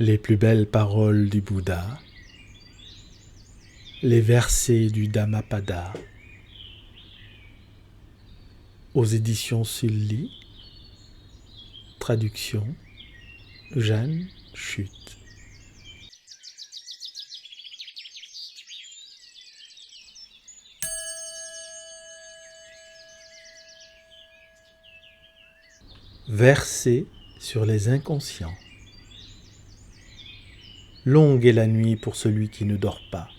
Les plus belles paroles du Bouddha, les versets du Dhammapada, aux éditions Sully, traduction Jeanne Chute. Versets sur les inconscients. Longue est la nuit pour celui qui ne dort pas.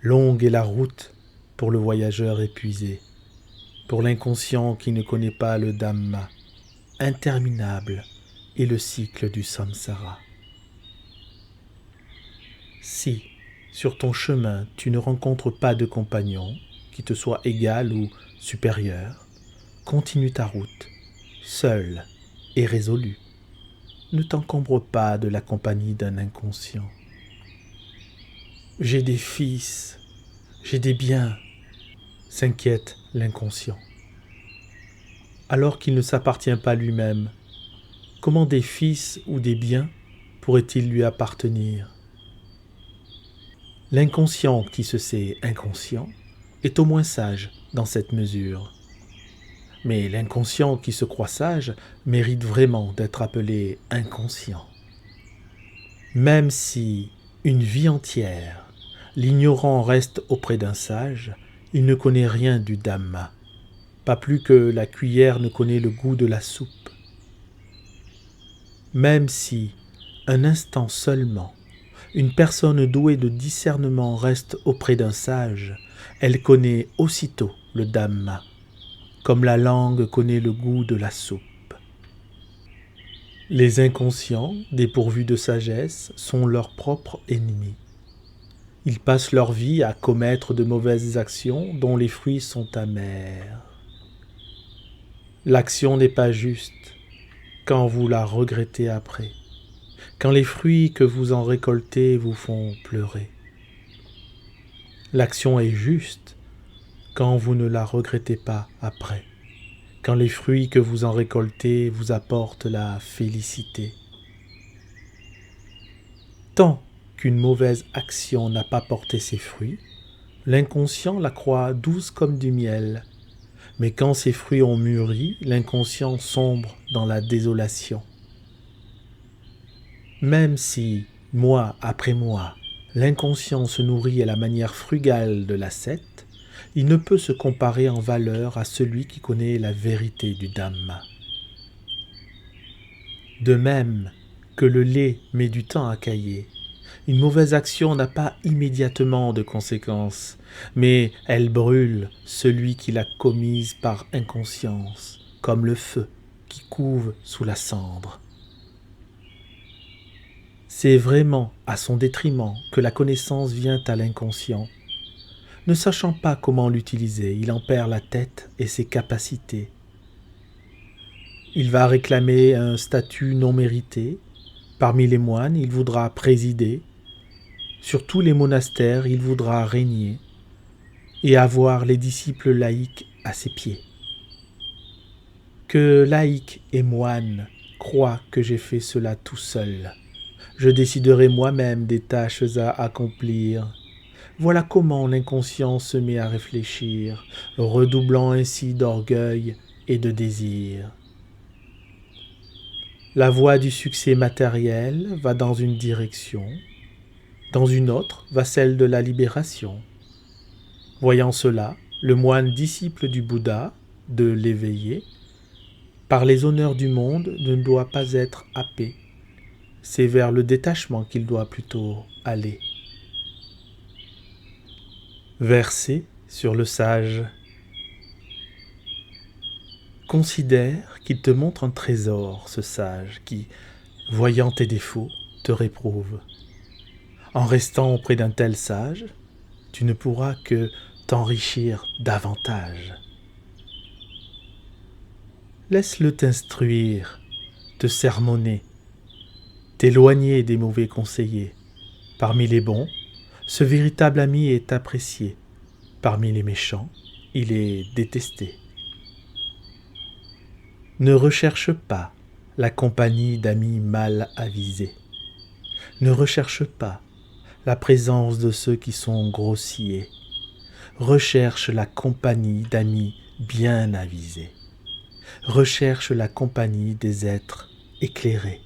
Longue est la route pour le voyageur épuisé, pour l'inconscient qui ne connaît pas le Dhamma. Interminable est le cycle du samsara. Si, sur ton chemin, tu ne rencontres pas de compagnon qui te soit égal ou supérieur, continue ta route, seul et résolu. Ne t'encombre pas de la compagnie d'un inconscient. J'ai des fils, j'ai des biens, s'inquiète l'inconscient. Alors qu'il ne s'appartient pas lui-même, comment des fils ou des biens pourraient-ils lui appartenir? L'inconscient qui se sait inconscient est au moins sage dans cette mesure. Mais l'inconscient qui se croit sage mérite vraiment d'être appelé inconscient. Même si, une vie entière, l'ignorant reste auprès d'un sage, il ne connaît rien du Dhamma, pas plus que la cuillère ne connaît le goût de la soupe. Même si, un instant seulement, une personne douée de discernement reste auprès d'un sage, elle connaît aussitôt le Dhamma, comme la langue connaît le goût de la soupe. Les inconscients, dépourvus de sagesse, sont leurs propres ennemis. Ils passent leur vie à commettre de mauvaises actions dont les fruits sont amers. L'action n'est pas juste quand vous la regrettez après, quand les fruits que vous en récoltez vous font pleurer. L'action est juste quand vous ne la regrettez pas après, quand les fruits que vous en récoltez vous apportent la félicité. Tant qu'une mauvaise action n'a pas porté ses fruits, l'inconscient la croit douce comme du miel. Mais quand ces fruits ont mûri, l'inconscient sombre dans la désolation. Même si, mois après mois, l'inconscient se nourrit à la manière frugale de l'ascète, il ne peut se comparer en valeur à celui qui connaît la vérité du Dhamma. De même que le lait met du temps à cailler, une mauvaise action n'a pas immédiatement de conséquences, mais elle brûle celui qui l'a commise par inconscience, comme le feu qui couve sous la cendre. C'est vraiment à son détriment que la connaissance vient à l'inconscient. Ne sachant pas comment l'utiliser, il en perd la tête et ses capacités. Il va réclamer un statut non mérité. Parmi les moines, il voudra présider. Sur tous les monastères, il voudra régner et avoir les disciples laïcs à ses pieds. Que laïcs et moines croient que j'ai fait cela tout seul. Je déciderai moi-même des tâches à accomplir. Voilà comment l'inconscient se met à réfléchir, redoublant ainsi d'orgueil et de désir. La voie du succès matériel va dans une direction, dans une autre va celle de la libération. Voyant cela, le moine disciple du Bouddha, de l'éveillé, par les honneurs du monde ne doit pas être happé. C'est vers le détachement qu'il doit plutôt aller. Verset sur le sage. Considère qu'il te montre un trésor, ce sage, qui, voyant tes défauts, te réprouve. En restant auprès d'un tel sage, tu ne pourras que t'enrichir davantage. Laisse-le t'instruire, te sermonner, t'éloigner des mauvais conseillers. Parmi les bons, ce véritable ami est apprécié. Parmi les méchants, il est détesté. Ne recherche pas la compagnie d'amis mal avisés. Ne recherche pas la présence de ceux qui sont grossiers. Recherche la compagnie d'amis bien avisés. Recherche la compagnie des êtres éclairés.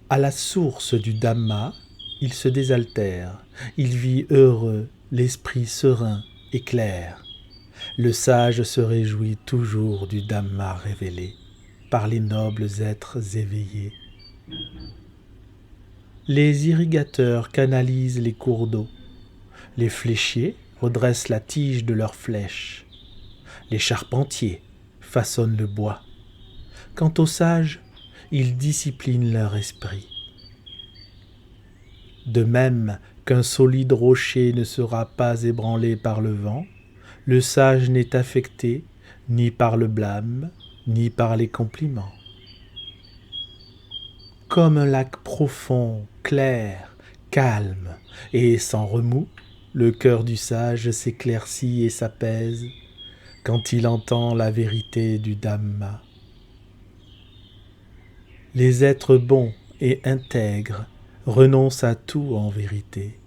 À la source du Dhamma, il se désaltère, il vit heureux, l'esprit serein et clair. Le sage se réjouit toujours du Dhamma révélé par les nobles êtres éveillés. Les irrigateurs canalisent les cours d'eau, les fléchiers redressent la tige de leurs flèches, les charpentiers façonnent le bois. Quant aux sages, ils disciplinent leur esprit. De même qu'un solide rocher ne sera pas ébranlé par le vent, le sage n'est affecté ni par le blâme, ni par les compliments. Comme un lac profond, clair, calme et sans remous, le cœur du sage s'éclaircit et s'apaise quand il entend la vérité du Dhamma. Les êtres bons et intègres renoncent à tout en vérité.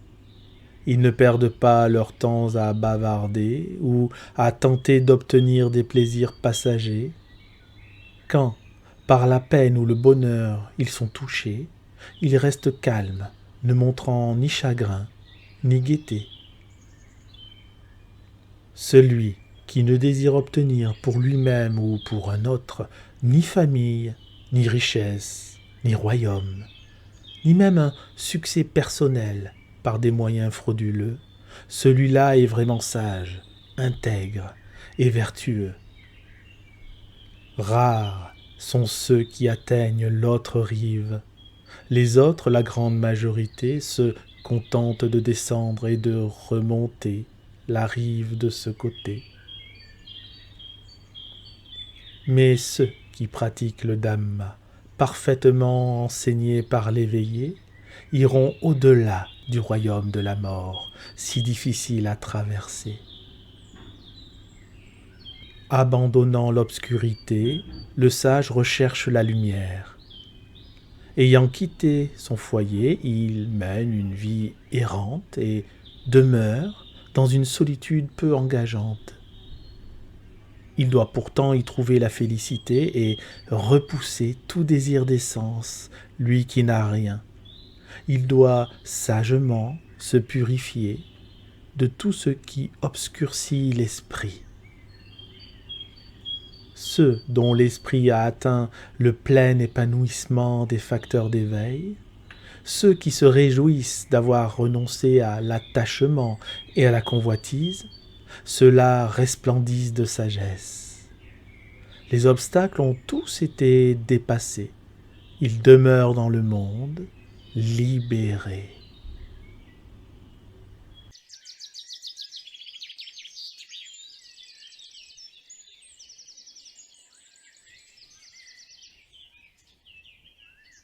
Ils ne perdent pas leur temps à bavarder ou à tenter d'obtenir des plaisirs passagers. Quand, par la peine ou le bonheur, ils sont touchés, ils restent calmes, ne montrant ni chagrin, ni gaieté. Celui qui ne désire obtenir pour lui-même ou pour un autre ni famille, ni richesse, ni royaume, ni même un succès personnel par des moyens frauduleux, celui-là est vraiment sage, intègre et vertueux. Rares sont ceux qui atteignent l'autre rive. Les autres, la grande majorité, se contentent de descendre et de remonter la rive de ce côté. Mais ceux qui pratiquent le Dhamma, parfaitement enseignés par l'éveillé, iront au-delà du royaume de la mort, si difficile à traverser. Abandonnant l'obscurité, le sage recherche la lumière. Ayant quitté son foyer, il mène une vie errante et demeure dans une solitude peu engageante. Il doit pourtant y trouver la félicité et repousser tout désir d'essence, lui qui n'a rien. Il doit sagement se purifier de tout ce qui obscurcit l'esprit. Ceux dont l'esprit a atteint le plein épanouissement des facteurs d'éveil, ceux qui se réjouissent d'avoir renoncé à l'attachement et à la convoitise, ceux-là resplendissent de sagesse. Les obstacles ont tous été dépassés. Ils demeurent dans le monde, libérés.